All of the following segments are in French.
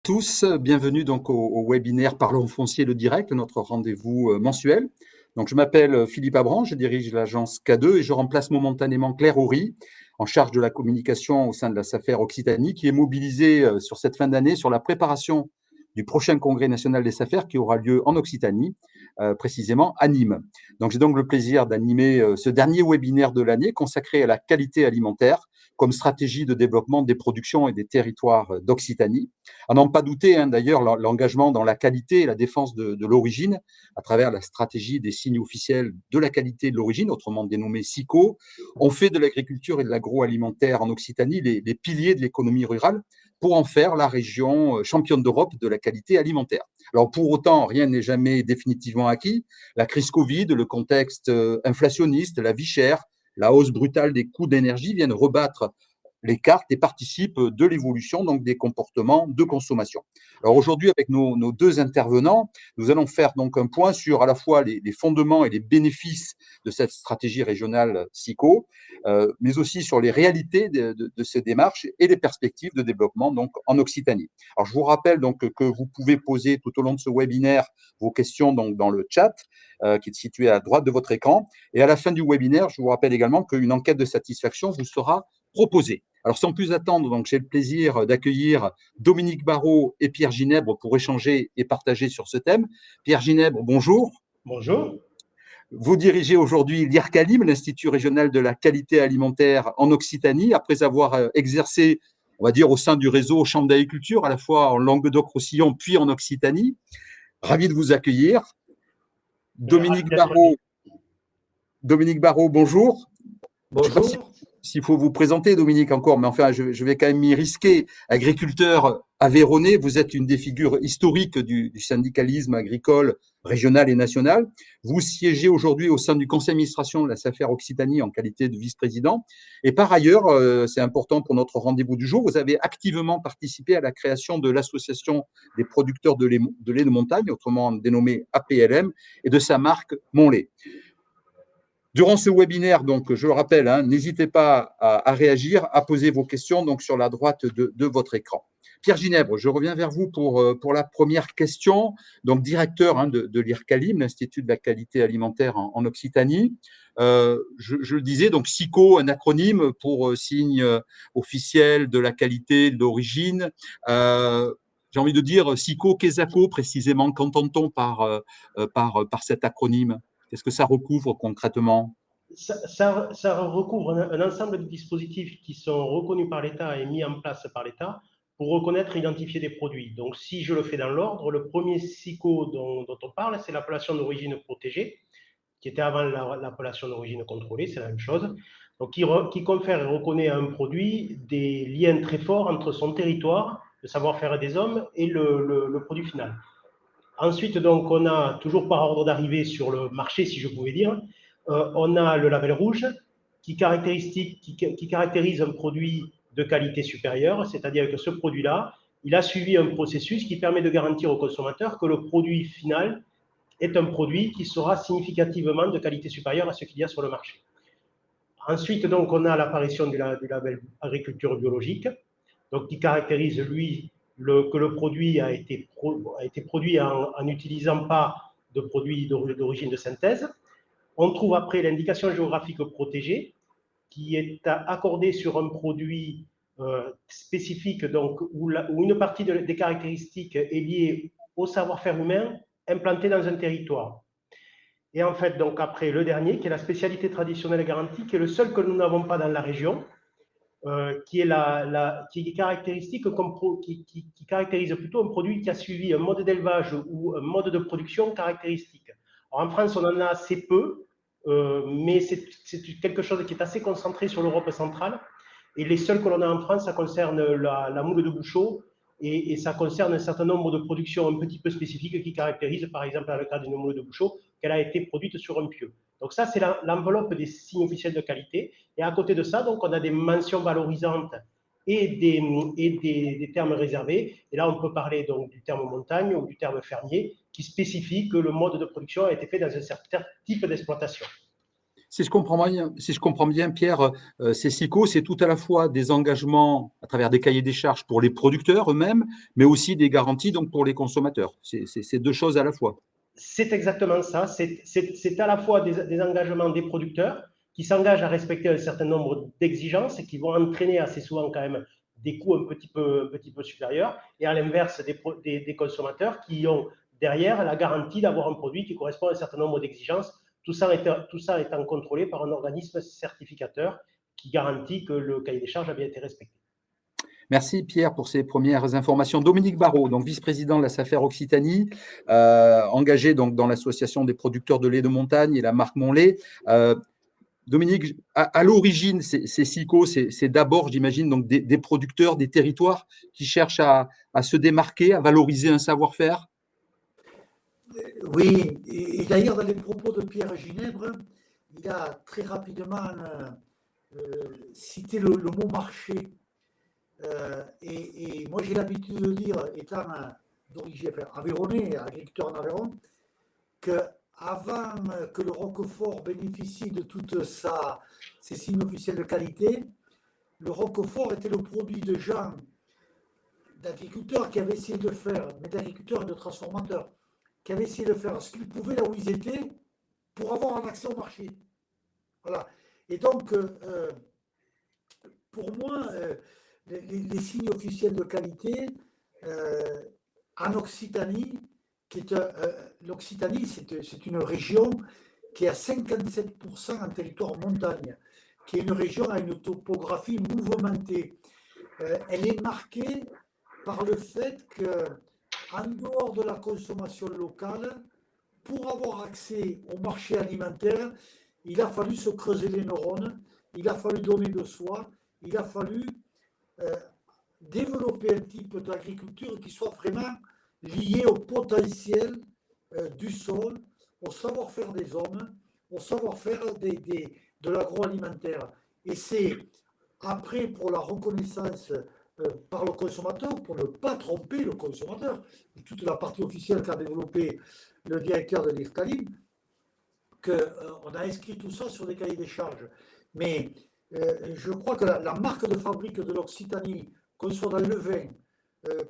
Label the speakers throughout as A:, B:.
A: tous, bienvenue donc au webinaire Parlons foncier le direct, notre rendez-vous mensuel. Donc je m'appelle Philippe Abran, je dirige l'agence K2 et je remplace momentanément Claire Horry, en charge de la communication au sein de la SAFER Occitanie, qui est mobilisée sur cette fin d'année sur la préparation du prochain congrès national des SAFER qui aura lieu en Occitanie, précisément à Nîmes. Donc j'ai donc le plaisir d'animer ce dernier webinaire de l'année consacré à la qualité alimentaire comme stratégie de développement des productions et des territoires d'Occitanie. À n'en pas douter, d'ailleurs, l'engagement dans la qualité et la défense de l'origine, à travers la stratégie des signes officiels de la qualité de l'origine, autrement dénommée SICO, ont fait de l'agriculture et de l'agroalimentaire en Occitanie les piliers de l'économie rurale pour en faire la région championne d'Europe de la qualité alimentaire. Alors pour autant, rien n'est jamais définitivement acquis. La crise Covid, le contexte inflationniste, la vie chère, la hausse brutale des coûts d'énergie viennent rebattre les cartes et participent de l'évolution donc des comportements de consommation. Alors aujourd'hui, avec nos deux intervenants, nous allons faire donc un point sur à la fois les fondements et les bénéfices de cette stratégie régionale SICO, mais aussi sur les réalités de ces démarches et les perspectives de développement donc en Occitanie. Alors je vous rappelle donc que vous pouvez poser tout au long de ce webinaire vos questions donc dans le chat qui est situé à droite de votre écran. Et à la fin du webinaire, je vous rappelle également qu'une enquête de satisfaction vous sera proposée. Alors, sans plus attendre, donc j'ai le plaisir d'accueillir Dominique Barrault et Pierre Ginèbre pour échanger et partager sur ce thème. Pierre Ginèbre, bonjour.
B: Bonjour.
A: Vous dirigez aujourd'hui l'IRCALIM, l'Institut régional de la qualité alimentaire en Occitanie, après avoir exercé, on va dire, au sein du réseau Chambre d'agriculture, à la fois en Languedoc-Roussillon puis en Occitanie. Ravi de vous accueillir. Dominique Barrault, bonjour.
B: Bonjour.
A: S'il faut vous présenter, Dominique, encore, mais enfin, je vais quand même m'y risquer. Agriculteur aveyronais, vous êtes une des figures historiques du syndicalisme agricole régional et national. Vous siégez aujourd'hui au sein du conseil d'administration de la SAFER Occitanie en qualité de vice-président. Et par ailleurs, c'est important pour notre rendez-vous du jour, vous avez activement participé à la création de l'association des producteurs de lait de montagne, autrement dénommée APLM, et de sa marque Monlait. Durant ce webinaire, donc, je le rappelle, n'hésitez pas à réagir, à poser vos questions donc, sur la droite de votre écran. Pierre Ginèbre, je reviens vers vous pour la première question. Donc, directeur de l'IRCALIM, l'Institut de la qualité alimentaire en Occitanie. Je le disais, donc SICO, un acronyme pour signe officiel de la qualité d'origine. J'ai envie de dire SICO, qu'ESACO précisément, qu'entend-on par cet acronyme? Qu'est-ce que ça recouvre concrètement?
B: Ça recouvre un ensemble de dispositifs qui sont reconnus par l'État et mis en place par l'État pour reconnaître et identifier des produits. Donc, si je le fais dans l'ordre, le premier SICO dont on parle, c'est l'appellation d'origine protégée, qui était avant l'appellation d'origine contrôlée, c'est la même chose. Donc, qui confère et reconnaît à un produit des liens très forts entre son territoire, le savoir-faire des hommes et le produit final. Ensuite, donc, on a, toujours par ordre d'arrivée sur le marché, si je pouvais dire, on a le label rouge qui caractérise un produit de qualité supérieure, c'est-à-dire que ce produit-là, il a suivi un processus qui permet de garantir au consommateur que le produit final est un produit qui sera significativement de qualité supérieure à ce qu'il y a sur le marché. Ensuite, donc, on a l'apparition du label agriculture biologique, donc, qui caractérise, lui, que le produit a été produit en n'utilisant pas de produits d'origine de synthèse. On trouve après l'indication géographique protégée, qui est accordée sur un produit spécifique, donc, où une partie des caractéristiques est liée au savoir-faire humain implanté dans un territoire. Et en fait, donc, après, le dernier, qui est la spécialité traditionnelle garantie, qui est le seul que nous n'avons pas dans la région, qui est caractéristique qui caractérise plutôt un produit qui a suivi un mode d'élevage ou un mode de production caractéristique. Alors, en France, on en a assez peu, mais c'est quelque chose qui est assez concentré sur l'Europe centrale. Et les seuls que l'on a en France, ça concerne la moule de bouchot et ça concerne un certain nombre de productions un petit peu spécifiques qui caractérisent, par exemple, dans le cas d'une moule de bouchot, qu'elle a été produite sur un pieu. Donc ça, c'est l'enveloppe des signes officiels de qualité. Et à côté de ça, donc, on a des mentions valorisantes et des termes réservés. Et là, on peut parler donc du terme montagne ou du terme fermier qui spécifie que le mode de production a été fait dans un certain type d'exploitation.
A: Si je comprends bien, Pierre, ces SICO, c'est tout à la fois des engagements à travers des cahiers des charges pour les producteurs eux-mêmes, mais aussi des garanties donc pour les consommateurs. C'est deux choses à la fois.
B: C'est exactement ça. C'est à la fois des engagements des producteurs qui s'engagent à respecter un certain nombre d'exigences et qui vont entraîner assez souvent quand même des coûts un petit peu supérieurs, et à l'inverse des consommateurs qui ont derrière la garantie d'avoir un produit qui correspond à un certain nombre d'exigences, tout ça étant contrôlé par un organisme certificateur qui garantit que le cahier des charges a bien été respecté.
A: Merci Pierre pour ces premières informations. Dominique Barrault, donc vice-président de la SAFER Occitanie, engagé donc dans l'association des producteurs de lait de montagne et la marque Monlait. Dominique, à l'origine, ces SICO, c'est d'abord, j'imagine, donc des producteurs, des territoires qui cherchent à se démarquer, à valoriser un savoir-faire.
C: Oui, et d'ailleurs, dans les propos de Pierre Ginèbre, il a très rapidement cité le mot marché. Et moi, j'ai l'habitude de dire, étant d'origine aveyronnais, agriculteur en Aveyron, qu'avant que le Roquefort bénéficie de toutes ses signes officiels de qualité, le Roquefort était le produit de gens, d'agriculteurs qui avaient essayé de faire, mais d'agriculteurs et de transformateurs, qui avaient essayé de faire ce qu'ils pouvaient là où ils étaient pour avoir un accès au marché. Voilà. Et donc, pour moi, les signes officiels de qualité en Occitanie, l'Occitanie, c'est une région qui est à 57% en territoire montagne, qui est une région à une topographie mouvementée. Elle est marquée par le fait qu'en dehors de la consommation locale, pour avoir accès au marché alimentaire, il a fallu se creuser les neurones, il a fallu donner de soi, il a fallu développer un type d'agriculture qui soit vraiment lié au potentiel du sol, au savoir-faire des hommes, au savoir-faire de l'agroalimentaire. Et c'est après, pour la reconnaissance par le consommateur, pour ne pas tromper le consommateur, toute la partie officielle qu'a développé le directeur de l'IFCALIM, qu'on a inscrit tout ça sur des cahiers des charges. Mais je crois que la marque de fabrique de l'Occitanie, qu'on soit dans le vin,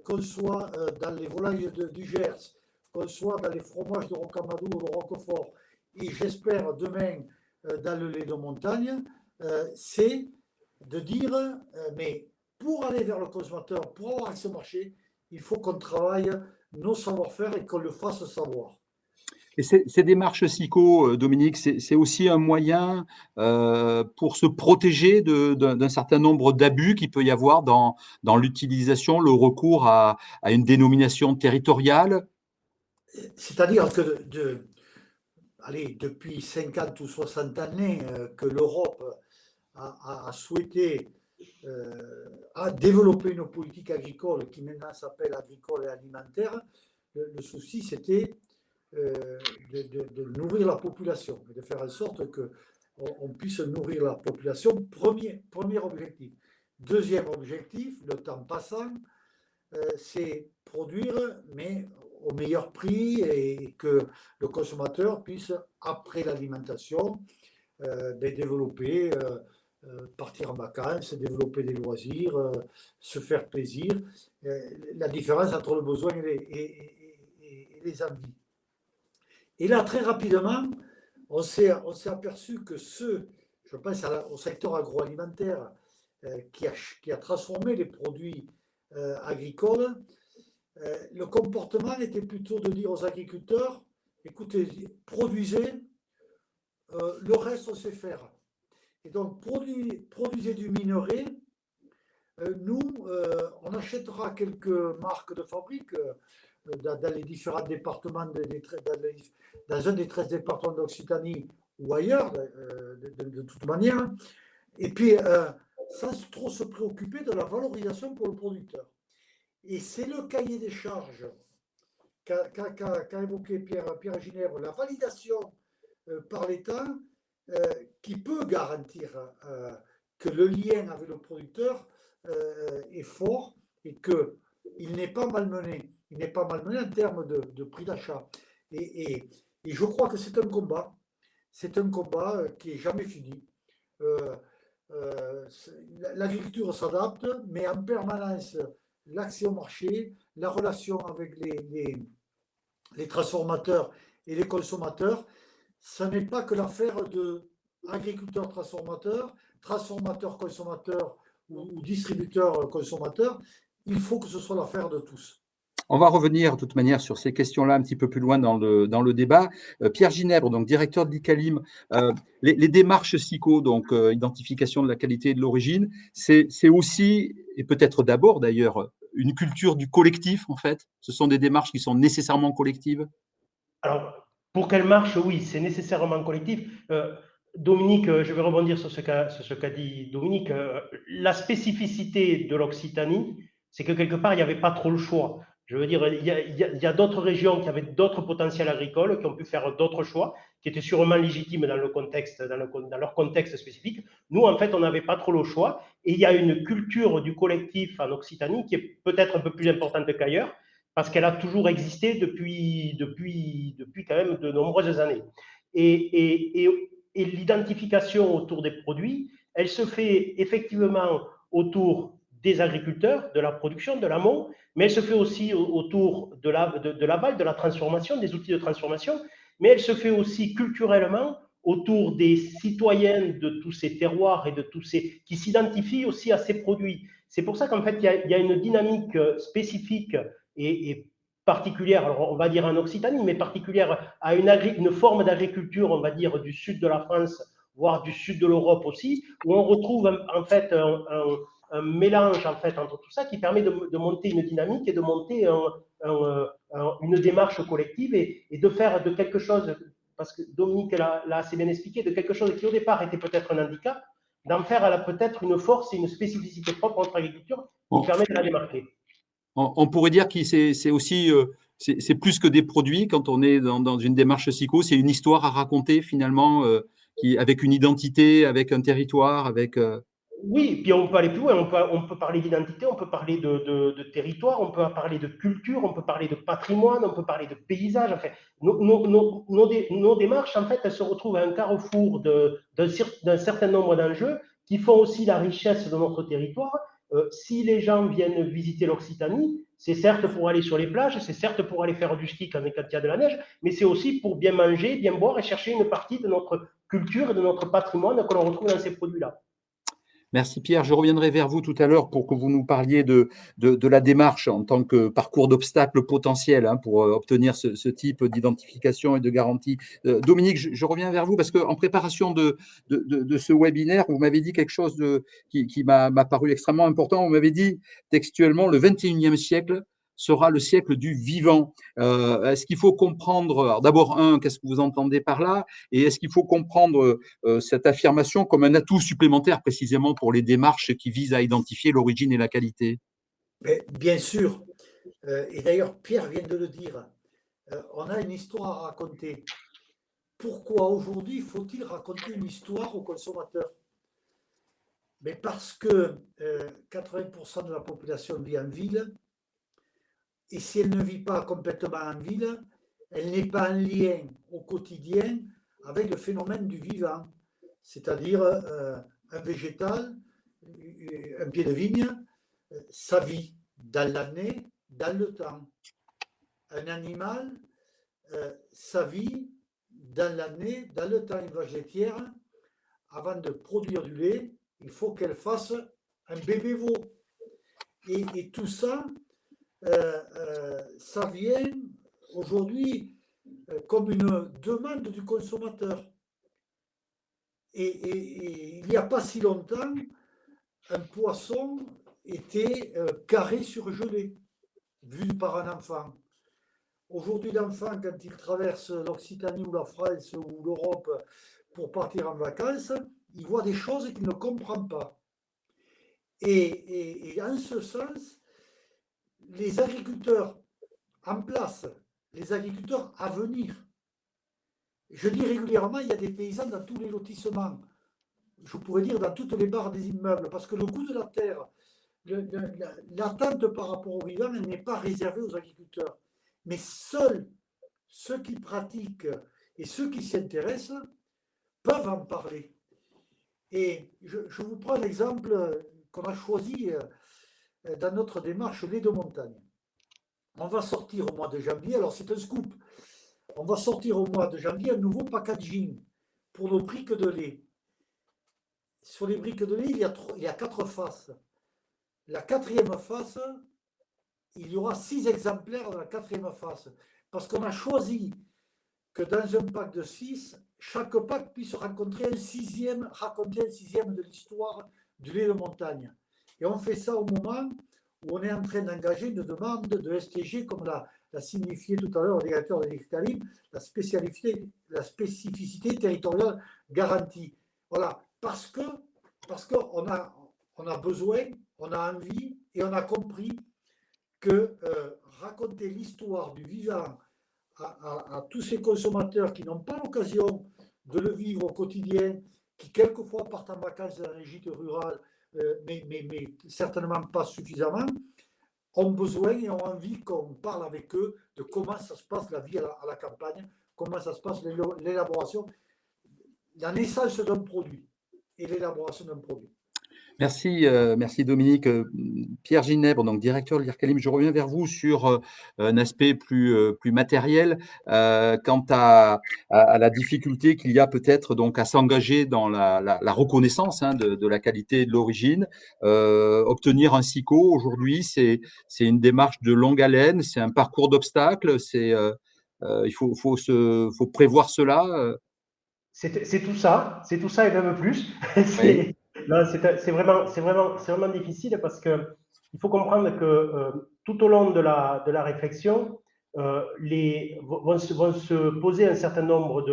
C: qu'on soit dans les volailles du Gers, qu'on soit dans les fromages de Rocamadour ou de Roquefort, et j'espère demain dans le lait de montagne, c'est de dire, mais pour aller vers le consommateur, pour avoir accès au marché, il faut qu'on travaille nos savoir-faire et qu'on le fasse savoir.
A: Et ces démarches SICO, Dominique, c'est aussi un moyen pour se protéger d'un certain nombre d'abus qu'il peut y avoir dans l'utilisation, le recours à une dénomination territoriale.
C: C'est-à-dire que depuis 50 ou 60 années que l'Europe a souhaité a développé une politique agricole qui maintenant s'appelle agricole et alimentaire, le souci c'était de nourrir la population et de faire en sorte qu'on puisse nourrir la population, premier objectif. Deuxième objectif, le temps passant, c'est produire, mais au meilleur prix et que le consommateur puisse, après l'alimentation, développer, partir en vacances, développer des loisirs, se faire plaisir. La différence entre le besoin et les envies. Et là, très rapidement, on s'est aperçu que je pense au secteur agroalimentaire qui a transformé les produits agricoles, le comportement était plutôt de dire aux agriculteurs, écoutez, produisez, le reste on sait faire. Et donc, produisez du minerai. Nous, on achètera quelques marques de fabrique dans les différents départements, dans un des 13 départements d'Occitanie ou ailleurs, de toute manière. Et puis, sans trop se préoccuper de la valorisation pour le producteur. Et c'est le cahier des charges qu'a évoqué Pierre Ginèbre, la validation par l'État qui peut garantir que le lien avec le producteur est fort et qu'il n'est pas malmené. Il n'est pas malmené en termes de prix d'achat. Et je crois que c'est un combat. c'est un combat qui n'est jamais fini. L'agriculture s'adapte, mais en permanence, l'accès au marché, la relation avec les transformateurs et les consommateurs, ce n'est pas que l'affaire de agriculteurs-transformateurs, transformateurs-consommateurs ou distributeurs-consommateurs. Il faut que ce soit l'affaire de tous.
A: On va revenir de toute manière sur ces questions-là un petit peu plus loin dans le débat. Pierre Ginèbre, donc directeur de l'ICALIM, les démarches SICO, donc identification de la qualité et de l'origine, c'est aussi, et peut-être d'abord d'ailleurs, une culture du collectif en fait. Ce sont des démarches qui sont nécessairement collectives.
B: Alors, pour qu'elle marche, oui, c'est nécessairement collectif. Dominique, je vais rebondir sur ce qu'a dit Dominique. La spécificité de l'Occitanie, c'est que quelque part, il n'y avait pas trop le choix. Je veux dire, il y a d'autres régions qui avaient d'autres potentiels agricoles, qui ont pu faire d'autres choix, qui étaient sûrement légitimes dans leur contexte spécifique. Nous, en fait, on n'avait pas trop le choix. Et il y a une culture du collectif en Occitanie qui est peut-être un peu plus importante qu'ailleurs, parce qu'elle a toujours existé depuis quand même de nombreuses années. Et l'identification autour des produits, elle se fait effectivement autour des agriculteurs, de la production, de l'amont, mais elle se fait aussi autour de l'aval, de la transformation, des outils de transformation, mais elle se fait aussi culturellement autour des citoyens de tous ces terroirs et de tous ces qui s'identifient aussi à ces produits. C'est pour ça qu'en fait, il y a une dynamique spécifique et particulière, alors on va dire en Occitanie, mais particulière à une forme d'agriculture, on va dire, du sud de la France, voire du sud de l'Europe aussi, où on retrouve en fait un mélange en fait entre tout ça qui permet de monter une dynamique et de monter une démarche collective et de faire de quelque chose, parce que Dominique l'a assez bien expliqué, de quelque chose qui au départ était peut-être un handicap, d'en faire peut-être une force et une spécificité propre à notre agriculture qui permet de la démarquer.
A: On pourrait dire que c'est aussi c'est plus que des produits quand on est dans une démarche SICO, c'est une histoire à raconter finalement avec une identité, avec un territoire, avec.
B: Oui, puis on peut aller plus loin, on peut parler d'identité, on peut parler de territoire, on peut parler de culture, on peut parler de patrimoine, on peut parler de paysage. Enfin, nos démarches, en fait, elles se retrouvent à un carrefour d'un certain nombre d'enjeux qui font aussi la richesse de notre territoire. Si les gens viennent visiter l'Occitanie, c'est certes pour aller sur les plages, c'est certes pour aller faire du ski quand il y a de la neige, mais c'est aussi pour bien manger, bien boire et chercher une partie de notre culture et de notre patrimoine que l'on retrouve dans ces produits-là.
A: Merci Pierre. Je reviendrai vers vous tout à l'heure pour que vous nous parliez de la démarche en tant que parcours d'obstacles potentiels pour obtenir ce type d'identification et de garantie. Dominique, je reviens vers vous parce qu'en préparation de ce webinaire, vous m'avez dit quelque chose qui m'a paru extrêmement important. Vous m'avez dit textuellement, le 21e siècle sera le siècle du vivant. Est-ce qu'il faut comprendre, d'abord, qu'est-ce que vous entendez par là? Et est-ce qu'il faut comprendre cette affirmation comme un atout supplémentaire précisément pour les démarches qui visent à identifier l'origine et la qualité?
C: Mais bien sûr, et d'ailleurs Pierre vient de le dire, on a une histoire à raconter. Pourquoi aujourd'hui faut-il raconter une histoire aux consommateurs? Mais parce que 80% de la population vit en ville, et si elle ne vit pas complètement en ville, elle n'est pas en lien au quotidien avec le phénomène du vivant, c'est-à-dire un végétal, un pied de vigne, ça vit dans l'année, dans le temps. Un animal, ça vit dans l'année, dans le temps. Une vache laitière, avant de produire du lait, il faut qu'elle fasse un bébé veau. Et tout ça, ça vient aujourd'hui comme une demande du consommateur. Et il n'y a pas si longtemps, un poisson était carré surgelé, vu par un enfant. Aujourd'hui, l'enfant, quand il traverse l'Occitanie ou la France ou l'Europe pour partir en vacances, il voit des choses qu'il ne comprend pas. Et en ce sens, les agriculteurs en place, les agriculteurs à venir, je dis régulièrement, il y a des paysans dans tous les lotissements, je pourrais dire dans toutes les barres des immeubles, parce que le goût de la terre, l'attente par rapport au vivant, elle n'est pas réservée aux agriculteurs. Mais seuls ceux qui pratiquent et ceux qui s'y intéressent peuvent en parler. Et je vous prends l'exemple qu'on a choisi dans notre démarche lait de montagne. On va sortir au mois de janvier, alors c'est un scoop, on va sortir au mois de janvier un nouveau packaging pour nos briques de lait. Sur les briques de lait, il y a 4 faces. La 4e face, il y aura 6 exemplaires de la 4e face. Parce qu'on a choisi que dans un pack de 6, chaque pack puisse raconter un sixième de l'histoire du lait de montagne. Et on fait ça au moment où on est en train d'engager une demande de STG, comme l'a signifié tout à l'heure le directeur de l'IRCALIM, la spécificité territoriale garantie. Voilà, parce qu'on a besoin, on a envie et on a compris que raconter l'histoire du vivant à tous ces consommateurs qui n'ont pas l'occasion de le vivre au quotidien, qui quelquefois partent en vacances dans les gîtes rurales, mais certainement pas suffisamment, ont besoin et ont envie qu'on parle avec eux de comment ça se passe la vie à la campagne, comment ça se passe l'élaboration, la naissance d'un produit et l'élaboration d'un produit.
A: Merci, merci Dominique. Pierre Ginèbre, donc directeur de l'IRCALIM, je reviens vers vous sur un aspect plus matériel quant à la difficulté qu'il y a peut-être donc à s'engager dans la reconnaissance de la qualité et de l'origine. Obtenir un SICO aujourd'hui, c'est une démarche de longue haleine, c'est un parcours d'obstacles, il faut prévoir cela.
B: C'est tout ça et même plus.
A: Oui.
B: C'est vraiment difficile parce que il faut comprendre que tout au long de la réflexion, vont se poser un certain nombre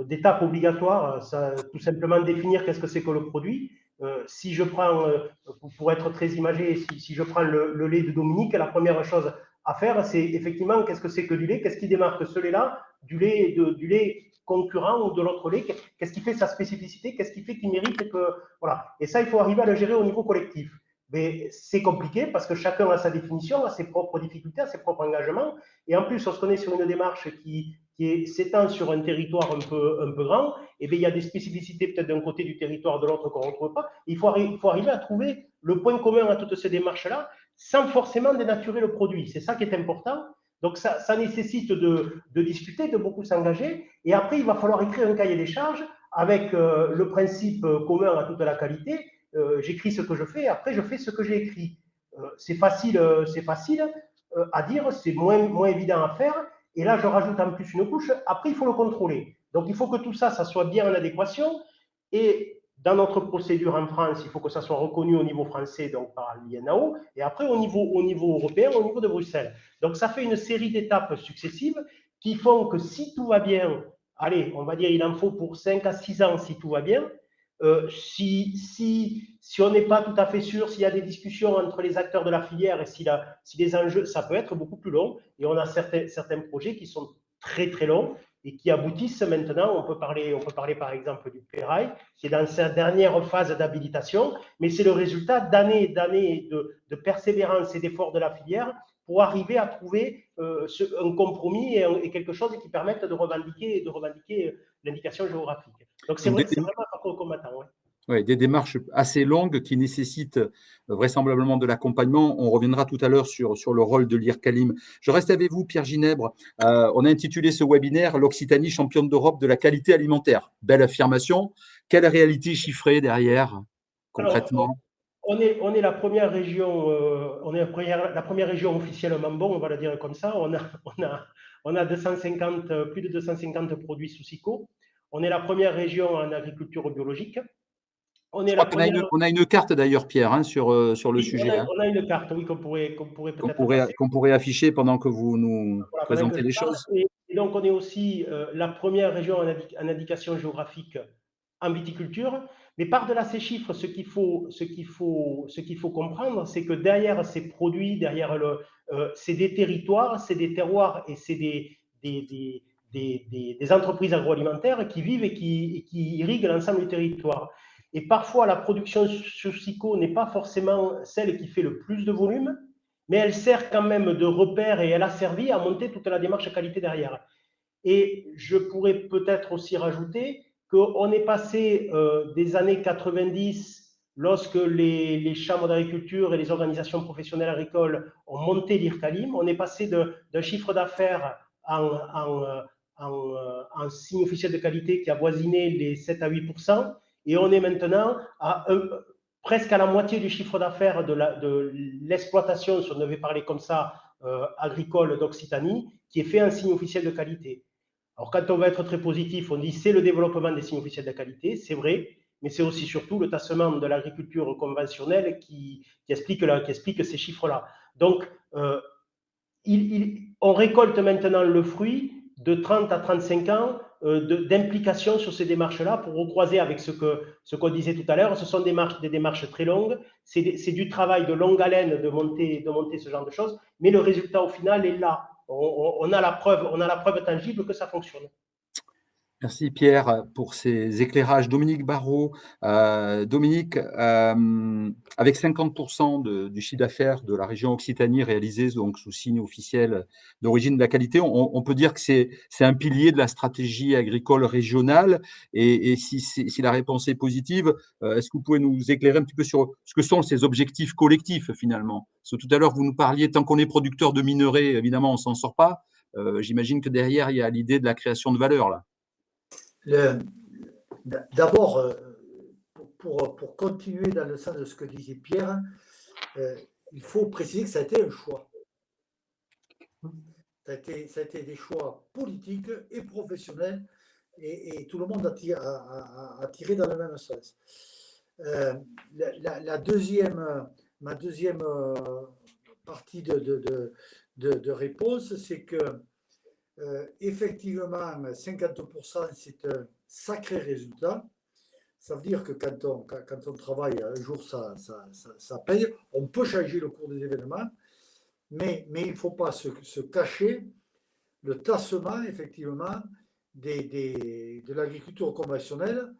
B: d'étapes obligatoires. Tout simplement définir qu'est-ce que c'est que le produit. Si je prends, pour être très imagé, si je prends le lait de Dominique, la première chose à faire, c'est effectivement qu'est-ce que c'est que du lait, qu'est-ce qui démarque ce lait-là du lait concurrent ou de l'autre lait, qu'est-ce qui fait sa spécificité, qu'est-ce qui fait qu'il mérite que... Voilà. Et ça, il faut arriver à le gérer au niveau collectif. Mais c'est compliqué parce que chacun a sa définition, a ses propres difficultés, a ses propres engagements. Et en plus, lorsqu'on est sur une démarche qui s'étend sur un territoire un peu grand, et bien, il y a des spécificités peut-être d'un côté du territoire, de l'autre qu'on ne retrouve pas. Il faut arriver à trouver le point commun à toutes ces démarches-là sans forcément dénaturer le produit. C'est ça qui est important. Donc, ça nécessite de discuter, de beaucoup s'engager. Et après, il va falloir écrire un cahier des charges avec le principe commun à toute la qualité. J'écris ce que je fais, et après, je fais ce que j'ai écrit. C'est facile à dire, c'est moins évident à faire. Et là, je rajoute en plus une couche. Après, il faut le contrôler. Donc, il faut que tout ça, ça soit bien en adéquation. Et dans notre procédure en France, il faut que ça soit reconnu au niveau français, donc par l'INAO, et après au niveau européen, au niveau de Bruxelles. Donc ça fait une série d'étapes successives qui font que si tout va bien, allez, on va dire il en faut pour 5 à 6 ans si tout va bien, si on n'est pas tout à fait sûr, s'il y a des discussions entre les acteurs de la filière et si les enjeux, ça peut être beaucoup plus long, et on a certains projets qui sont très très longs, et qui aboutissent maintenant. On peut parler par exemple du Pérail, qui est dans sa dernière phase d'habilitation, mais c'est le résultat d'années de persévérance et d'efforts de la filière pour arriver à trouver un compromis et quelque chose qui permette de revendiquer l'indication géographique. Donc c'est vrai que c'est vraiment un parcours combattant. Ouais.
A: Oui, des démarches assez longues qui nécessitent vraisemblablement de l'accompagnement. On reviendra tout à l'heure sur le rôle de l'IRCALIM. Je reste avec vous, Pierre Ginèbre. On a intitulé ce webinaire « L'Occitanie championne d'Europe de la qualité alimentaire ». Belle affirmation. Quelle réalité chiffrée derrière, concrètement?
B: Alors, on est la première région, la première région officiellement bon, on va le dire comme ça. On a plus de 250 produits sous SICO. On est la première région en agriculture biologique.
A: On a une carte d'ailleurs, Pierre, sur le sujet.
B: On a une carte, oui, qu'on pourrait peut-être
A: qu'on pourrait afficher pendant que vous nous présentez les choses.
B: Et donc, on est aussi la première région en indication géographique en viticulture. Mais par-delà ces chiffres, ce qu'il faut comprendre, c'est que derrière ces produits, c'est des territoires, c'est des terroirs et c'est des entreprises agroalimentaires qui vivent et qui irriguent l'ensemble du territoire. Et parfois, la production sur SICO n'est pas forcément celle qui fait le plus de volume, mais elle sert quand même de repère et elle a servi à monter toute la démarche qualité derrière. Et je pourrais peut-être aussi rajouter qu'on est passé des années 90, lorsque les chambres d'agriculture et les organisations professionnelles agricoles ont monté l'IRCALIM, on est passé d'un chiffre d'affaires en signe officiel de qualité qui avoisinait les 7 à 8%, et on est maintenant à presque à la moitié du chiffre d'affaires de l'exploitation, si on devait parler comme ça, agricole d'Occitanie, qui est fait en signe officiel de qualité. Alors, quand on va être très positif, on dit c'est le développement des signes officiels de qualité, c'est vrai, mais c'est aussi surtout le tassement de l'agriculture conventionnelle qui explique ces chiffres-là. Donc, on récolte maintenant le fruit de 30 à 35 ans d'implication sur ces démarches-là pour recroiser avec ce qu'on disait tout à l'heure. Ce sont des démarches très longues, c'est du travail de longue haleine de monter ce genre de choses, mais le résultat au final est là. On a la preuve tangible que ça fonctionne.
A: Merci Pierre pour ces éclairages. Dominique Barrault, Dominique, avec 50% du chiffre d'affaires de la région Occitanie réalisé donc sous signe officiel d'origine de la qualité, on peut dire que c'est un pilier de la stratégie agricole régionale. Et si la réponse est positive, est-ce que vous pouvez nous éclairer un petit peu sur ce que sont ces objectifs collectifs finalement? Parce que tout à l'heure vous nous parliez, tant qu'on est producteur de minerais, évidemment on s'en sort pas. J'imagine que derrière il y a l'idée de la création de valeur là.
C: D'abord, pour continuer dans le sens de ce que disait Pierre, il faut préciser que ça a été un choix. Ça a été des choix politiques et professionnels, et tout le monde a tiré dans le même sens. Ma deuxième partie de réponse, c'est que effectivement, 50%, c'est un sacré résultat. Ça veut dire que quand on travaille, un jour, ça paye. On peut changer le cours des événements, mais il ne faut pas se cacher le tassement, effectivement, de l'agriculture conventionnelle,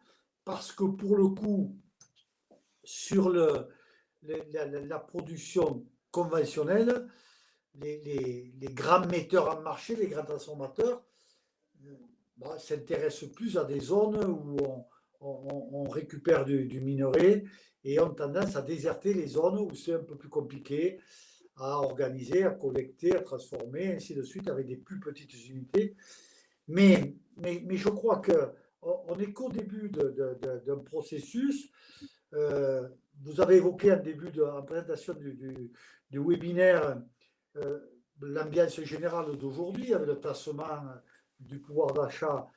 C: parce que pour le coup, sur la production conventionnelle, les grands metteurs en marché, les grands transformateurs, s'intéressent plus à des zones où on récupère du minerai et ont tendance à déserter les zones où c'est un peu plus compliqué à organiser, à collecter, à transformer, ainsi de suite, avec des plus petites unités. Mais je crois qu'on n'est qu'au début d'un processus. Vous avez évoqué en présentation du webinaire l'ambiance générale d'aujourd'hui, avec le tassement du pouvoir d'achat.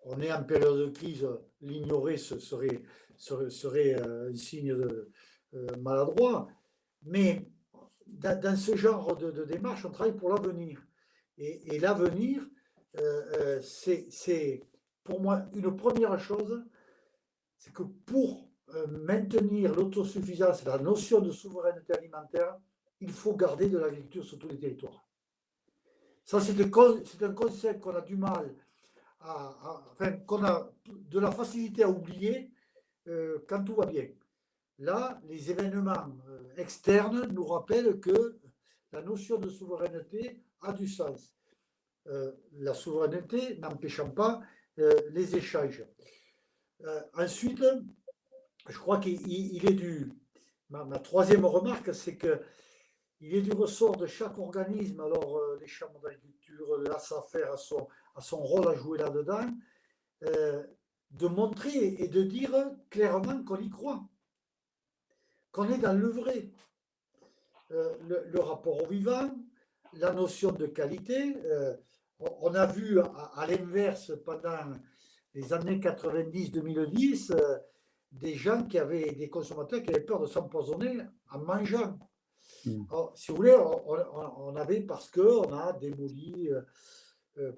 C: On est en période de crise, l'ignorer serait un signe maladroit. Mais dans ce genre de démarche, on travaille pour l'avenir. Et l'avenir, c'est pour moi une première chose, c'est que pour maintenir l'autosuffisance, la notion de souveraineté alimentaire, il faut garder de l'agriculture sur tous les territoires. Ça, c'est un concept qu'on a du mal qu'on a de la facilité à oublier quand tout va bien. Là, les événements externes nous rappellent que la notion de souveraineté a du sens. La souveraineté n'empêchant pas les échanges. Ensuite, je crois qu'il est ma troisième remarque, c'est que il est du ressort de chaque organisme, alors les chambres d'agriculture, la SAFER a son rôle à jouer là-dedans, de montrer et de dire clairement qu'on y croit, qu'on est dans le vrai. Le rapport au vivant, la notion de qualité, on a vu à l'inverse pendant les années 90-2010, des consommateurs qui avaient peur de s'empoisonner en mangeant. Alors, si vous voulez, on avait, parce qu'on a démoli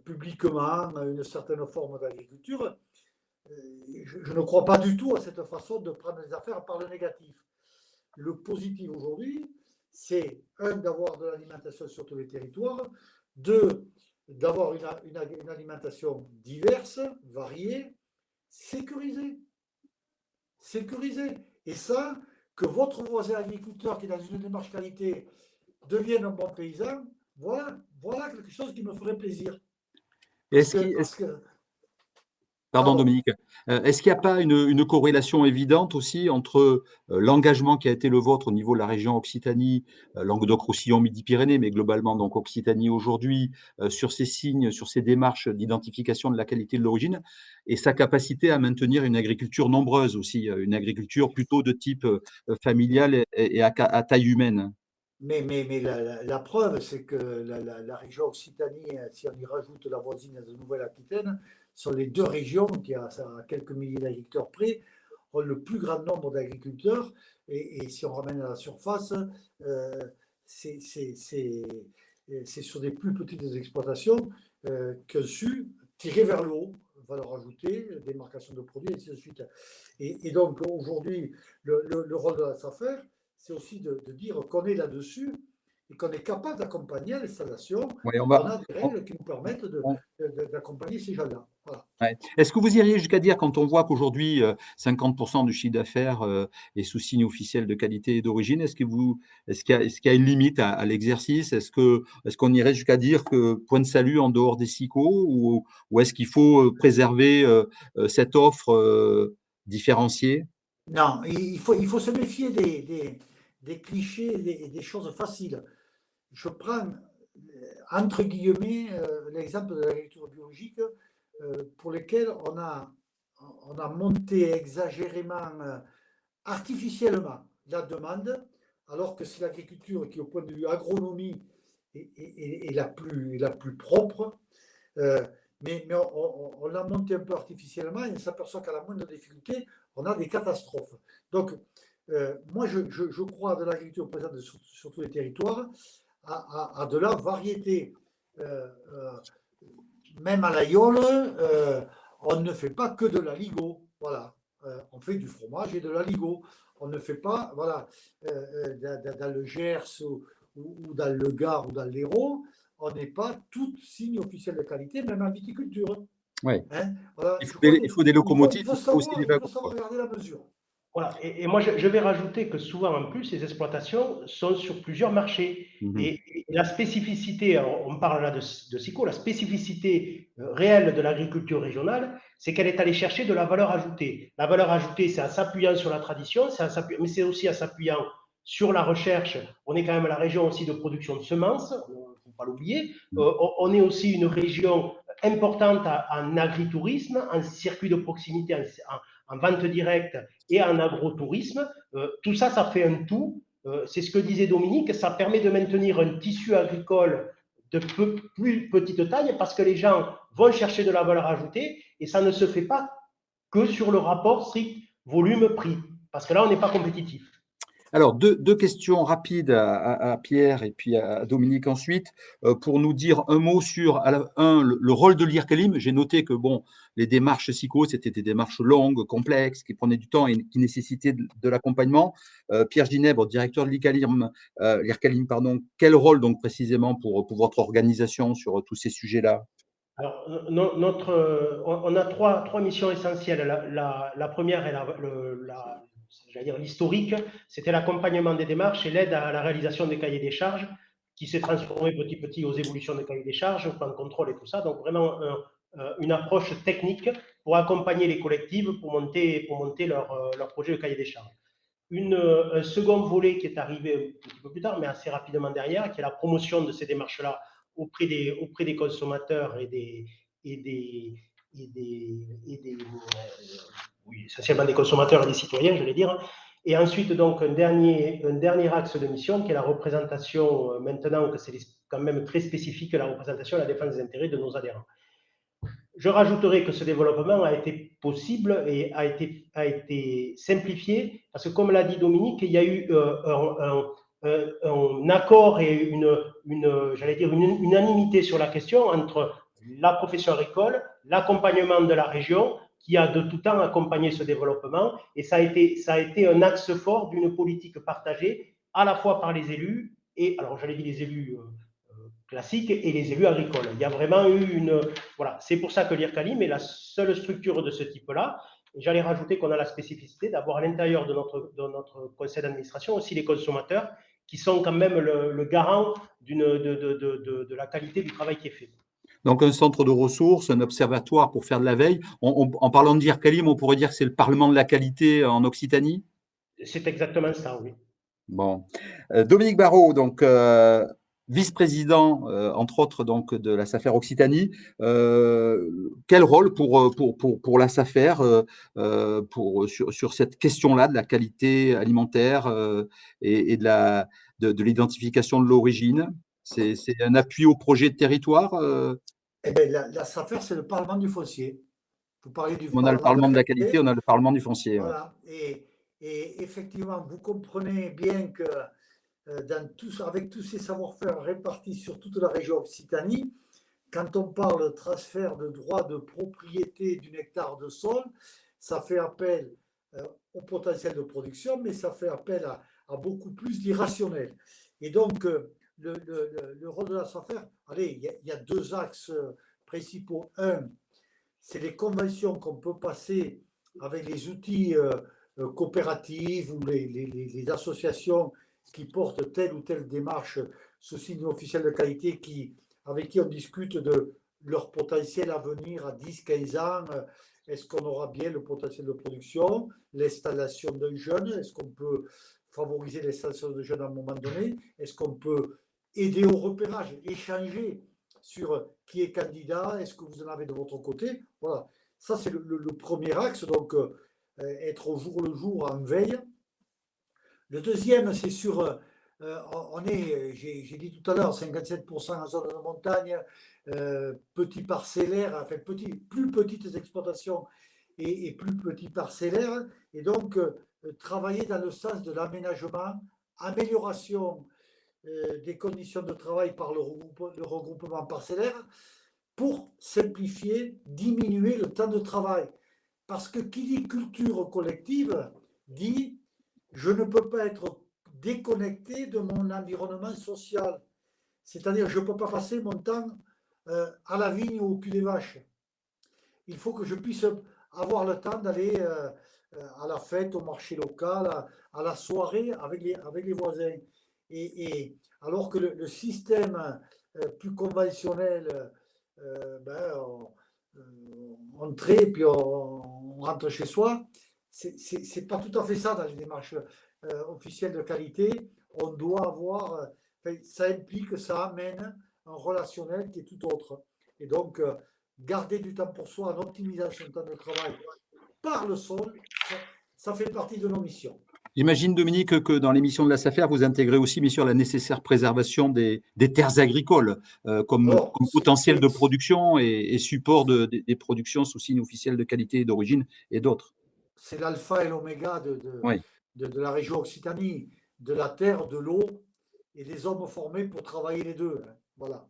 C: publiquement une certaine forme d'agriculture, je ne crois pas du tout à cette façon de prendre les affaires par le négatif. Le positif aujourd'hui, c'est d'avoir de l'alimentation sur tous les territoires, d'avoir une alimentation diverse, variée, sécurisée. Et ça, que votre voisin agriculteur qui est dans une démarche qualité devienne un bon paysan, voilà quelque chose qui me ferait plaisir.
A: Pardon Dominique, est-ce qu'il n'y a pas une corrélation évidente aussi entre l'engagement qui a été le vôtre au niveau de la région Occitanie, Languedoc-Roussillon, Midi-Pyrénées, mais globalement donc Occitanie aujourd'hui, sur ces signes, sur ces démarches d'identification de la qualité de l'origine, et sa capacité à maintenir une agriculture nombreuse aussi, une agriculture plutôt de type familial et à taille humaine?
C: Mais la preuve, c'est que la région Occitanie, si on y rajoute la voisine de Nouvelle-Aquitaine, sont les deux régions qui, à quelques milliers d'agriculteurs près, ont le plus grand nombre d'agriculteurs. Et si on ramène à la surface, c'est sur des plus petites exploitations qu'un su tirer vers le haut, valeur ajoutée, démarcation de produits, et ainsi de suite. Et donc aujourd'hui, le rôle de la SAFER, c'est aussi de dire qu'on est là-dessus et qu'on est capable d'accompagner l'installation.
A: Oui,
C: On a des règles qui nous permettent d'accompagner ces gens-là. Voilà.
A: Ouais. Est-ce que vous iriez jusqu'à dire, quand on voit qu'aujourd'hui 50% du chiffre d'affaires est sous signe officiel de qualité et d'origine, est-ce qu'il y a une limite à l'exercice? Est-ce qu'on irait jusqu'à dire que point de salut en dehors des SICO, ou est-ce qu'il faut préserver cette offre différenciée?
C: Non, il faut se méfier des clichés et des choses faciles. Je prends, entre guillemets, l'exemple de l'agriculture biologique, pour lesquels on a monté exagérément, artificiellement la demande, alors que c'est l'agriculture qui, au point de vue agronomie, est la plus propre. Mais on l'a monté un peu artificiellement et on s'aperçoit qu'à la moindre difficulté, on a des catastrophes. Donc, moi, je crois de l'agriculture présente sur tous les territoires, à de la variété. Même à l'Aïole, on ne fait pas que de l'aligot. Voilà. On fait du fromage et de l'aligot. On ne fait pas, voilà, dans le Gers ou dans le Gard ou dans l'Hérault, on n'est pas tout signe officiel de qualité, même en viticulture.
A: Ouais.
C: Hein, voilà,
A: Il faut des locomotives,
C: il faut
A: aussi des wagons.
C: savoir regarder la mesure.
B: Voilà. Et moi, je vais rajouter que souvent, en plus, les exploitations sont sur plusieurs marchés. Et la spécificité, on parle là de SICO, la spécificité réelle de l'agriculture régionale, c'est qu'elle est allée chercher de la valeur ajoutée. La valeur ajoutée, c'est en s'appuyant sur la tradition, mais c'est aussi en s'appuyant sur la recherche. On est quand même la région aussi de production de semences, il ne faut pas l'oublier. On est aussi une région importante en agritourisme, en circuit de proximité, en vente directe et en agrotourisme. Tout ça, ça fait un tout. C'est ce que disait Dominique, ça permet de maintenir un tissu agricole de plus petite taille parce que les gens vont chercher de la valeur ajoutée et ça ne se fait pas que sur le rapport strict volume-prix parce que là, on n'est pas compétitif.
A: Alors, deux questions rapides à Pierre et puis à Dominique ensuite, pour nous dire un mot sur, le rôle de l'IRCALIM. J'ai noté que bon, les démarches SICO, c'était des démarches longues, complexes, qui prenaient du temps et qui nécessitaient de l'accompagnement. Pierre Ginèbre, directeur de l'IRCALIM, pardon, quel rôle donc précisément pour votre organisation sur tous ces sujets-là?
B: Alors, on a trois missions essentielles. La première est j'allais dire l'historique, c'était l'accompagnement des démarches et l'aide à la réalisation des cahiers des charges, qui s'est transformé petit à petit aux évolutions des cahiers des charges, au plan de contrôle et tout ça. Donc vraiment une approche technique pour accompagner les collectives pour monter leur projet de cahier des charges. Un second volet qui est arrivé un petit peu plus tard, mais assez rapidement derrière, qui est la promotion de ces démarches-là auprès des consommateurs oui, essentiellement des consommateurs et des citoyens, je vais dire. Et ensuite, donc, un dernier axe de mission qui est la représentation, maintenant que c'est quand même très spécifique, la représentation et la défense des intérêts de nos adhérents. Je rajouterai que ce développement a été possible et a été simplifié parce que, comme l'a dit Dominique, il y a eu un accord et j'allais dire une unanimité sur la question entre la profession agricole, l'accompagnement de la région qui a de tout temps accompagné ce développement et ça a été un axe fort d'une politique partagée à la fois par les élus et, alors j'allais dire les élus classiques et les élus agricoles. Il y a vraiment eu voilà, c'est pour ça que l'IRCALIM est la seule structure de ce type-là. J'allais rajouter qu'on a la spécificité d'avoir à l'intérieur de notre conseil d'administration aussi les consommateurs qui sont quand même le garant de la qualité du travail qui est fait.
A: Donc, un centre de ressources, un observatoire pour faire de la veille. En parlant d'IRCALIM, on pourrait dire que c'est le Parlement de la qualité en Occitanie?
B: C'est exactement ça, oui.
A: Bon. Dominique Barrault, donc vice-président, entre autres, donc, de la SAFER Occitanie. Quel rôle pour la SAFER sur cette question-là de la qualité alimentaire et de l'identification de l'origine? C'est un appui au projet de territoire?
C: Eh bien, la SAFER, c'est le Parlement du foncier. Vous parlez du
A: On a le
C: Parlement de
A: Parlement de
C: la
A: la qualité,
C: qualité.
A: on a le Parlement du foncier. Ouais.
C: Voilà. Et effectivement, vous comprenez bien que avec tous ces savoir-faire répartis sur toute la région Occitanie, quand on parle de transfert de droit de propriété d'un hectare de sol, ça fait appel au potentiel de production, mais ça fait appel à beaucoup plus d'irrationnel. Et donc, le rôle de la SAFER, allez, il y a deux axes principaux. Un, c'est les conventions qu'on peut passer avec les outils coopératives ou les associations qui portent telle ou telle démarche sous signe officiel de qualité avec qui on discute de leur potentiel à venir à 10-15 ans. Est-ce qu'on aura bien le potentiel de production, l'installation d'un jeune? Est-ce qu'on peut favoriser l'installation de jeunes à un moment donné? Est-ce qu'on peut aider au repérage, échanger sur qui est candidat? Est-ce que vous en avez de votre côté? Voilà, ça c'est le premier axe, donc être au jour le jour en veille. Le deuxième, c'est sur j'ai dit tout à l'heure, 57% en zone de montagne, petit parcellaire, enfin plus petites exploitations et plus petits parcellaires, et donc travailler dans le sens de l'aménagement, amélioration des conditions de travail par le regroupement parcellaire pour simplifier, diminuer le temps de travail. Parce que qui dit culture collective dit je ne peux pas être déconnecté de mon environnement social. C'est-à-dire, je ne peux pas passer mon temps à la vigne ou au cul des vaches. Il faut que je puisse avoir le temps d'aller à la fête, au marché local, à la soirée avec les voisins. Et alors que le système plus conventionnel, on traite puis on rentre chez soi, c'est pas tout à fait ça dans les démarches officielles de qualité. On doit avoir, ça implique, ça amène un relationnel qui est tout autre. Et donc, garder du temps pour soi en optimisant son temps de travail par le sol, ça fait partie de nos missions.
A: J'imagine, Dominique, que dans l'émission de la SAFER, vous intégrez aussi, bien sûr, la nécessaire préservation des terres agricoles comme potentiel de production et support des productions sous signe officiel de qualité et d'origine et d'autres.
C: C'est l'alpha et l'oméga
A: Oui.
C: de la région Occitanie, de la terre, de l'eau et des hommes formés pour travailler les deux. Voilà.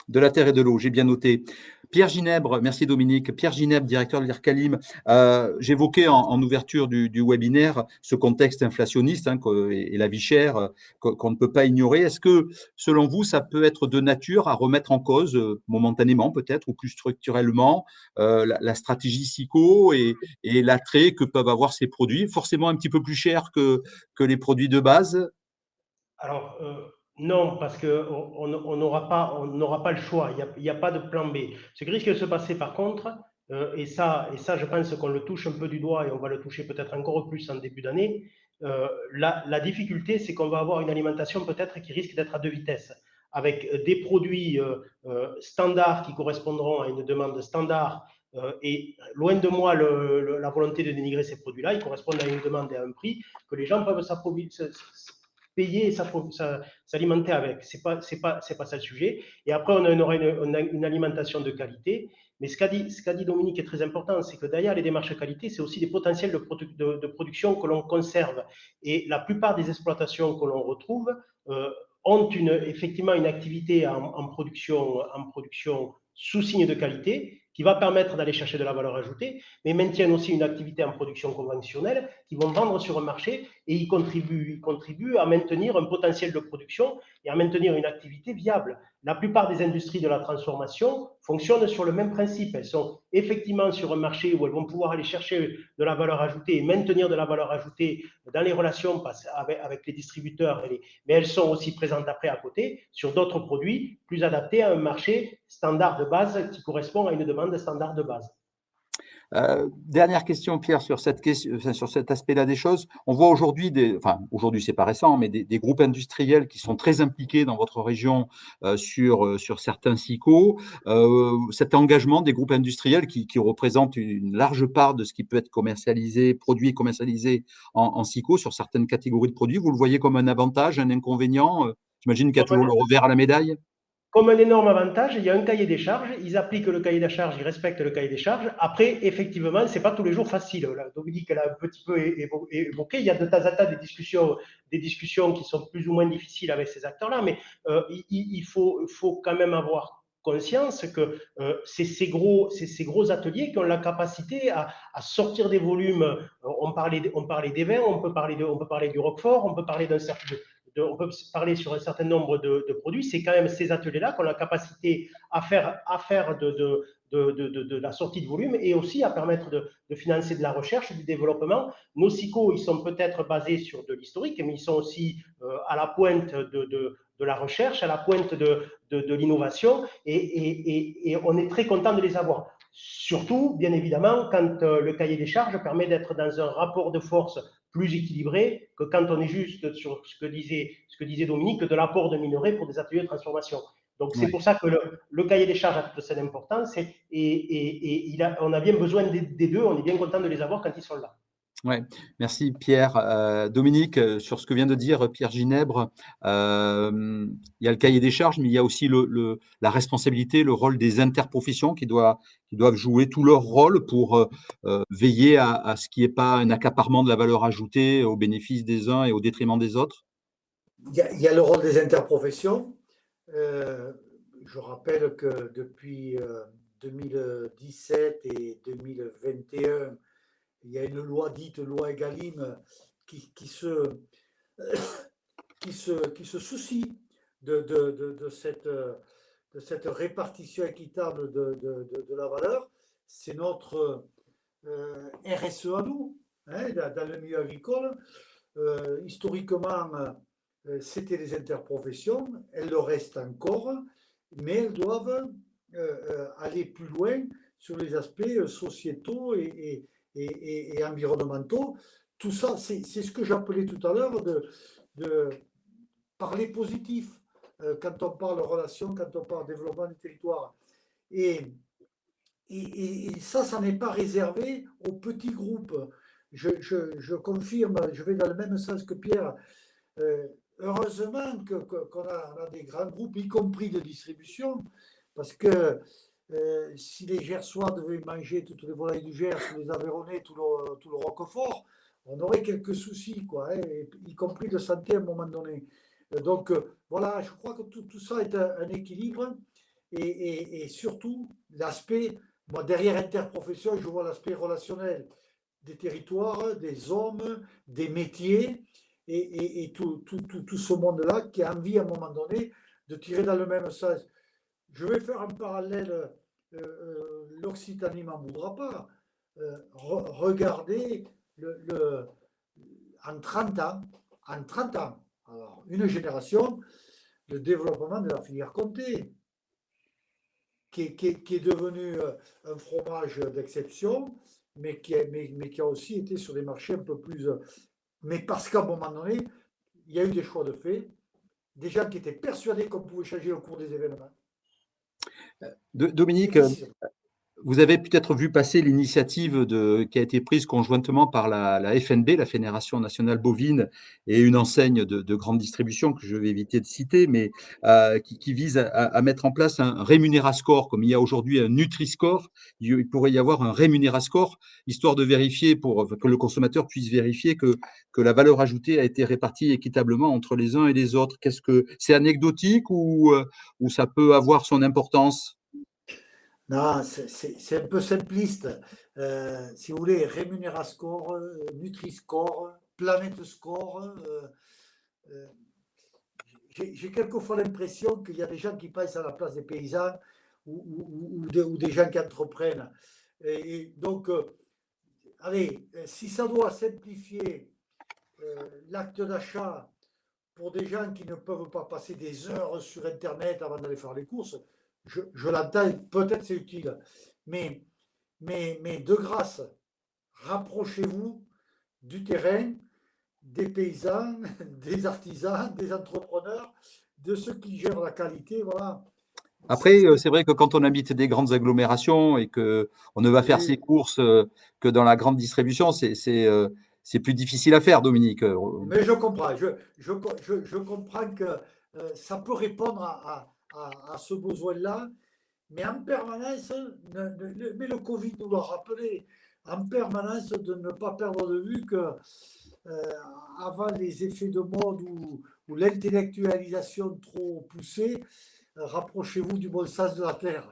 A: De la terre et de l'eau, j'ai bien noté. Pierre Ginèbre, merci Dominique. Pierre Ginèbre, directeur de l'IRCALIM. J'évoquais en ouverture du webinaire ce contexte inflationniste et la vie chère qu'on ne peut pas ignorer. Est-ce que, selon vous, ça peut être de nature à remettre en cause, momentanément peut-être, ou plus structurellement, la stratégie SICO et l'attrait que peuvent avoir ces produits, forcément un petit peu plus chers que les produits de base?
B: Alors, non, parce qu'on n'aura pas le choix. Il n'y a pas de plan B. Ce qui risque de se passer, par contre, et ça, je pense qu'on le touche un peu du doigt et on va le toucher peut-être encore plus en début d'année. La difficulté, c'est qu'on va avoir une alimentation peut-être qui risque d'être à deux vitesses, avec des produits standards qui correspondront à une demande standard. Et loin de moi la volonté de dénigrer ces produits-là, ils correspondent à une demande et à un prix que les gens peuvent payer et s'alimenter avec. C'est pas ça le sujet. Et après, on aura une alimentation de qualité. Mais ce qu'a dit Dominique est très important, c'est que derrière les démarches qualité, c'est aussi des potentiels de production que l'on conserve. Et la plupart des exploitations que l'on retrouve ont effectivement une activité en production sous signe de qualité qui va permettre d'aller chercher de la valeur ajoutée, mais maintiennent aussi une activité en production conventionnelle qui vont vendre sur un marché et ils contribuent à maintenir un potentiel de production et à maintenir une activité viable. la plupart des industries de la transformation fonctionnent sur le même principe. Elles sont effectivement sur un marché où elles vont pouvoir aller chercher de la valeur ajoutée et maintenir de la valeur ajoutée dans les relations avec les distributeurs, mais elles sont aussi présentes après à côté sur d'autres produits plus adaptés à un marché standard de base qui correspond à une demande standard de base.
A: Dernière question, Pierre, sur cet aspect-là des choses. On voit aujourd'hui, aujourd'hui c'est pas récent, mais des groupes industriels qui sont très impliqués dans votre région sur certains SICO. Cet engagement des groupes industriels qui représentent une large part de ce qui peut être commercialisé, produit et commercialisé en SICO sur certaines catégories de produits, vous le voyez comme un avantage, un inconvénient? J'imagine qu'il y a toujours le revers à la médaille.
B: Comme un énorme avantage, il y a un cahier des charges, ils appliquent le cahier des charges, ils respectent le cahier des charges. Après, effectivement, ce n'est pas tous les jours facile. Là, Dominique l'a un petit peu évoqué, il y a de temps en temps des discussions qui sont plus ou moins difficiles avec ces acteurs-là, mais il faut quand même avoir conscience que c'est ces gros ateliers qui ont la capacité à sortir des volumes. On parlait des vins, on peut parler du Roquefort, on peut parler on peut parler sur un certain nombre de produits. C'est quand même ces ateliers-là qui ont la capacité à faire de la sortie de volume et aussi à permettre de financer de la recherche, du développement. Nos SICO, ils sont peut-être basés sur de l'historique, mais ils sont aussi à la pointe de la recherche, à la pointe de l'innovation, et on est très content de les avoir. Surtout, bien évidemment, quand le cahier des charges permet d'être dans un rapport de force plus équilibré que quand on est juste sur ce que disait Dominique, de l'apport de minerais pour des ateliers de transformation. Donc, c'est pour ça que le cahier des charges a toute cette importance et on a bien besoin des deux, on est bien content de les avoir quand ils sont là.
A: Ouais, merci Pierre. Dominique, sur ce que vient de dire Pierre Ginèbre, il y a le cahier des charges, mais il y a aussi la responsabilité, le rôle des interprofessions qui doivent jouer tout leur rôle pour veiller à ce qu'il n'y ait pas un accaparement de la valeur ajoutée au bénéfice des uns et au détriment des autres.
C: Il y a le rôle des interprofessions. Je rappelle que depuis 2017 et 2021, il y a une loi dite loi Egalim qui se soucie de cette répartition équitable de la valeur. C'est notre RSE à nous, hein, dans le milieu agricole. Historiquement, c'était les interprofessions, elles le restent encore, mais elles doivent aller plus loin sur les aspects sociétaux et environnementaux. Tout ça, c'est ce que j'appelais tout à l'heure de parler positif quand on parle relation, quand on parle développement du territoire. Et ça n'est pas réservé aux petits groupes. Je confirme, je vais dans le même sens que Pierre. Heureusement qu'on a des grands groupes, y compris de distribution, parce que si les Gersois devaient manger toutes les volailles du Gers, les Aveyronnais, tout le Roquefort, on aurait quelques soucis, quoi, hein, y compris de santé à un moment donné. Donc voilà, je crois que tout ça est un équilibre et surtout l'aspect, moi derrière interprofession, je vois l'aspect relationnel des territoires, des hommes, des métiers et tout ce monde-là qui a envie à un moment donné de tirer dans le même sens. Je vais faire un parallèle, l'Occitanie ne m'en voudra pas. Regardez en 30 ans, alors une génération, le développement de la filière comté, qui est devenu un fromage d'exception, mais qui a aussi été sur des marchés un peu plus... Mais parce qu'à un moment donné, il y a eu des choix de fait, des gens qui étaient persuadés qu'on pouvait changer au cours des événements.
A: Dominique, vous avez peut-être vu passer l'initiative qui a été prise conjointement par la FNB, la Fédération nationale bovine, et une enseigne de grande distribution que je vais éviter de citer, mais qui vise à mettre en place un rémunérascore, comme il y a aujourd'hui un Nutri-Score. Il pourrait y avoir un rémunérascore, histoire de vérifier, pour que le consommateur puisse vérifier que la valeur ajoutée a été répartie équitablement entre les uns et les autres. Qu'est-ce que c'est anecdotique ou ça peut avoir son importance?
C: Non, c'est un peu simpliste. Si vous voulez, Rémunérascore, Nutri-Score, Planète Score, j'ai quelquefois l'impression qu'il y a des gens qui pensent à la place des paysans ou des gens qui entreprennent. Et donc, allez, si ça doit simplifier l'acte d'achat pour des gens qui ne peuvent pas passer des heures sur Internet avant d'aller faire les courses, je l'entends, peut-être c'est utile. Mais de grâce, rapprochez-vous du terrain, des paysans, des artisans, des entrepreneurs, de ceux qui gèrent la qualité. Voilà.
A: Après, c'est vrai que quand on habite des grandes agglomérations et qu'on ne va faire ses
C: Oui,
A: courses que dans la grande distribution, c'est plus difficile à faire, Dominique.
C: mais je comprends. Je comprends que ça peut répondre à ce besoin-là, mais en permanence, mais le Covid nous l'a rappelé, en permanence de ne pas perdre de vue que avant les effets de mode ou l'intellectualisation trop poussée, rapprochez-vous du bon sens de la terre.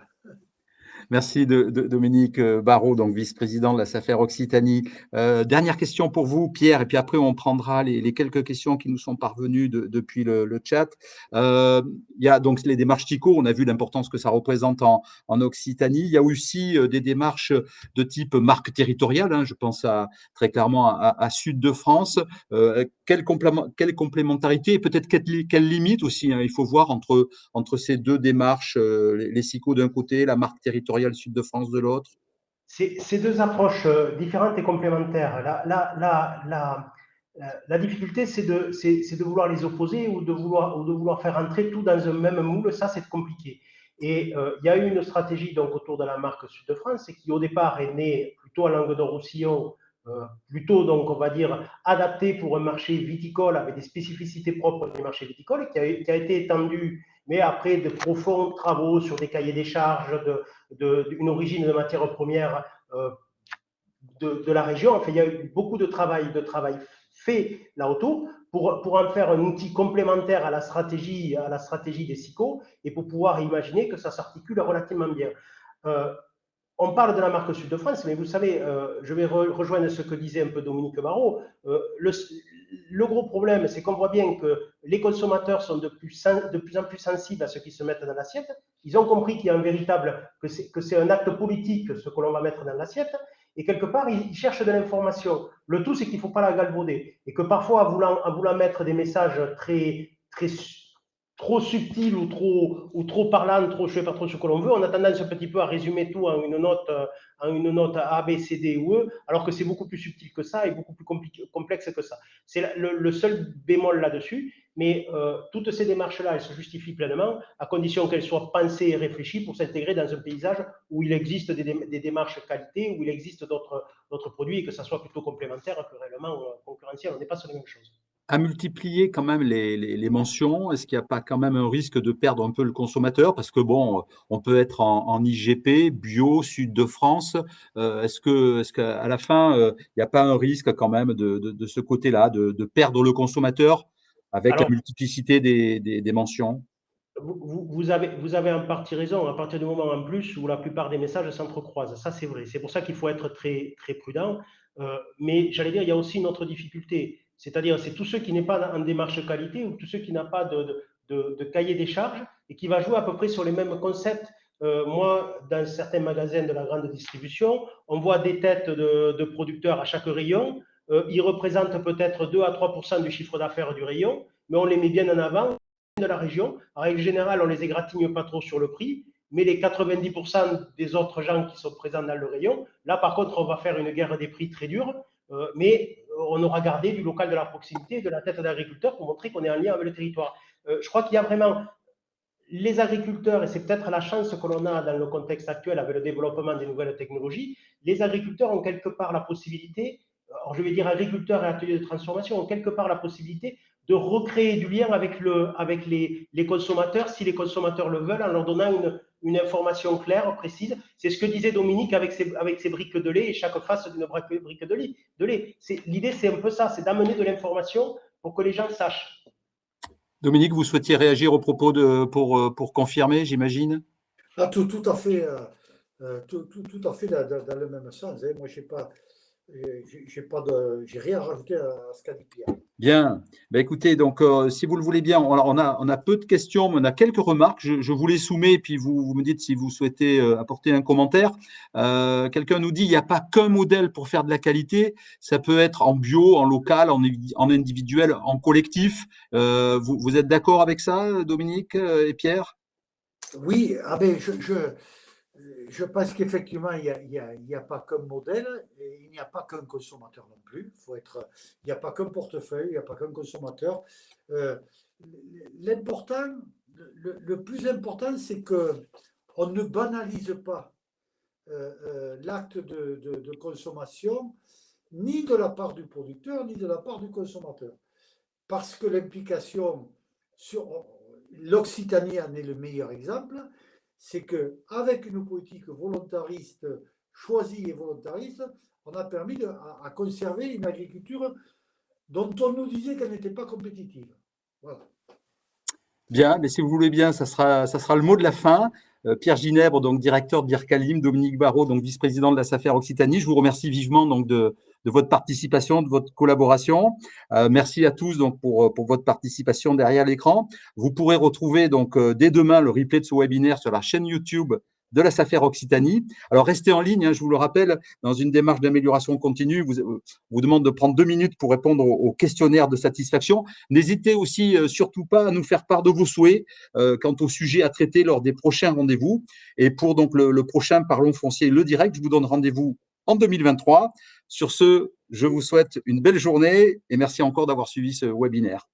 A: Merci Dominique Barrault, donc vice-président de la SAFER Occitanie. Dernière question pour vous, Pierre, et puis après on prendra les quelques questions qui nous sont parvenues depuis le chat. Il y a donc les démarches TICO, on a vu l'importance que ça représente en Occitanie. Il y a aussi des démarches de type marque territoriale, hein, je pense très clairement à Sud de France. Quelle complémentarité et peut-être quelle limite aussi, hein, il faut voir entre ces deux démarches, les SICO d'un côté, la marque territoriale Sud de France de l'autre?
B: Ces deux approches différentes et complémentaires. La difficulté, c'est de vouloir les opposer ou de vouloir faire entrer tout dans un même moule. Ça, c'est compliqué. Et il y a eu une stratégie donc, autour de la marque Sud de France qui, au départ, est née plutôt à Languedoc-Roussillon, plutôt, donc, on va dire, adaptée pour un marché viticole avec des spécificités propres du marché viticole, qui a été étendue, mais après de profonds travaux sur des cahiers des charges, une origine de matières premières de la région. Enfin, il y a eu beaucoup de travail fait là autour pour en faire un outil complémentaire à la stratégie des SICO et pour pouvoir imaginer que ça s'articule relativement bien. On parle de la marque Sud de France, mais vous savez, je vais rejoindre ce que disait un peu Dominique Barrault. Le gros problème, c'est qu'on voit bien que les consommateurs sont de plus en plus sensibles à ce qui se met dans l'assiette. Ils ont compris qu'il y a que c'est un acte politique ce que l'on va mettre dans l'assiette. Et quelque part, ils cherchent de l'information. Le tout, c'est qu'il ne faut pas la galvauder. Et que parfois, en voulant mettre des messages trop subtil ou trop parlant, je ne sais pas trop ce que l'on veut, on a tendance un petit peu à résumer tout en une note A, B, C, D ou E, alors que c'est beaucoup plus subtil que ça et beaucoup plus complexe que ça. C'est le seul bémol là-dessus, mais toutes ces démarches-là, elles se justifient pleinement, à condition qu'elles soient pensées et réfléchies pour s'intégrer dans un paysage où il existe des démarches qualité, où il existe d'autres produits et que ça soit plutôt complémentaire que réellement concurrentiel. On n'est pas sur les mêmes choses.
A: À multiplier quand même les mentions, est-ce qu'il n'y a pas quand même un risque de perdre un peu le consommateur? Parce que bon, on peut être en IGP, bio, Sud de France. Est-ce qu'à la fin, il n'y a pas un risque quand même de ce côté-là, de perdre le consommateur avec la
B: Alors,
A: multiplicité des mentions?
B: vous avez en partie raison, à partir du moment en plus où la plupart des messages s'entrecroisent. Ça, c'est vrai. C'est pour ça qu'il faut être très, très prudent. Mais j'allais dire, il y a aussi une autre difficulté. C'est-à-dire, c'est tous ceux qui n'est pas en démarche qualité ou tous ceux qui n'ont pas de cahier des charges et qui va jouer à peu près sur les mêmes concepts. Moi, dans certains magasins de la grande distribution, on voit des têtes de producteurs à chaque rayon. Ils représentent peut-être 2 à 3% du chiffre d'affaires du rayon, mais on les met bien en avant de la région. En règle générale, on ne les égratigne pas trop sur le prix, mais les 90% des autres gens qui sont présents dans le rayon, là par contre, on va faire une guerre des prix très dure, mais on aura gardé du local de la proximité, de la tête d'agriculteur pour montrer qu'on est en lien avec le territoire. Je crois qu'il y a vraiment les agriculteurs, et c'est peut-être la chance que l'on a dans le contexte actuel avec le développement des nouvelles technologies, les agriculteurs ont quelque part la possibilité, alors je vais dire agriculteurs et ateliers de transformation, ont quelque part la possibilité de recréer du lien avec les consommateurs, si les consommateurs le veulent, en leur donnant une information claire, précise. C'est ce que disait Dominique avec ses briques de lait et chaque face d'une brique de lait. L'idée, c'est un peu ça, c'est d'amener de l'information pour que les gens sachent.
A: Dominique, vous souhaitiez réagir au propos pour confirmer, j'imagine?
C: Ah, tout à fait, tout à fait dans le même sens. Hein. Moi, je sais pas. J'ai rien à rajouter à ce qu'a dit Pierre.
A: Bien. Ben, écoutez, donc, si vous le voulez bien, on a peu de questions, mais on a quelques remarques. Je vous les soumets, puis vous me dites si vous souhaitez apporter un commentaire. Quelqu'un nous dit, il n'y a pas qu'un modèle pour faire de la qualité. Ça peut être en bio, en local, en individuel, en collectif. Vous êtes d'accord avec ça, Dominique et Pierre?
C: Oui, je pense qu'effectivement, il n'y a pas qu'un modèle et il n'y a pas qu'un consommateur non plus. Il n'y a pas qu'un portefeuille, il n'y a pas qu'un consommateur. L'important, le plus important, c'est qu'on ne banalise pas l'acte de consommation, ni de la part du producteur, ni de la part du consommateur. Parce que l'implication sur l'Occitanie en est le meilleur exemple, c'est qu'avec une politique volontariste, choisie et volontariste, on a permis à conserver une agriculture dont on nous disait qu'elle n'était pas compétitive. Voilà.
A: Bien, mais si vous voulez bien, ça sera le mot de la fin. Pierre Ginèbre, donc directeur de Birkalim, Dominique Barraud, donc vice-président de la SAFER Occitanie. Je vous remercie vivement donc de votre participation, de votre collaboration. Merci à tous donc pour votre participation derrière l'écran. Vous pourrez retrouver donc dès demain le replay de ce webinaire sur la chaîne YouTube de la SAFER Occitanie. Alors, restez en ligne, hein, je vous le rappelle, dans une démarche d'amélioration continue, vous demande de prendre 2 minutes pour répondre au questionnaire de satisfaction. N'hésitez aussi surtout pas à nous faire part de vos souhaits quant au sujet à traiter lors des prochains rendez-vous. Et pour donc le prochain Parlons Foncier, le direct, je vous donne rendez-vous en 2023. Sur ce, je vous souhaite une belle journée et merci encore d'avoir suivi ce webinaire.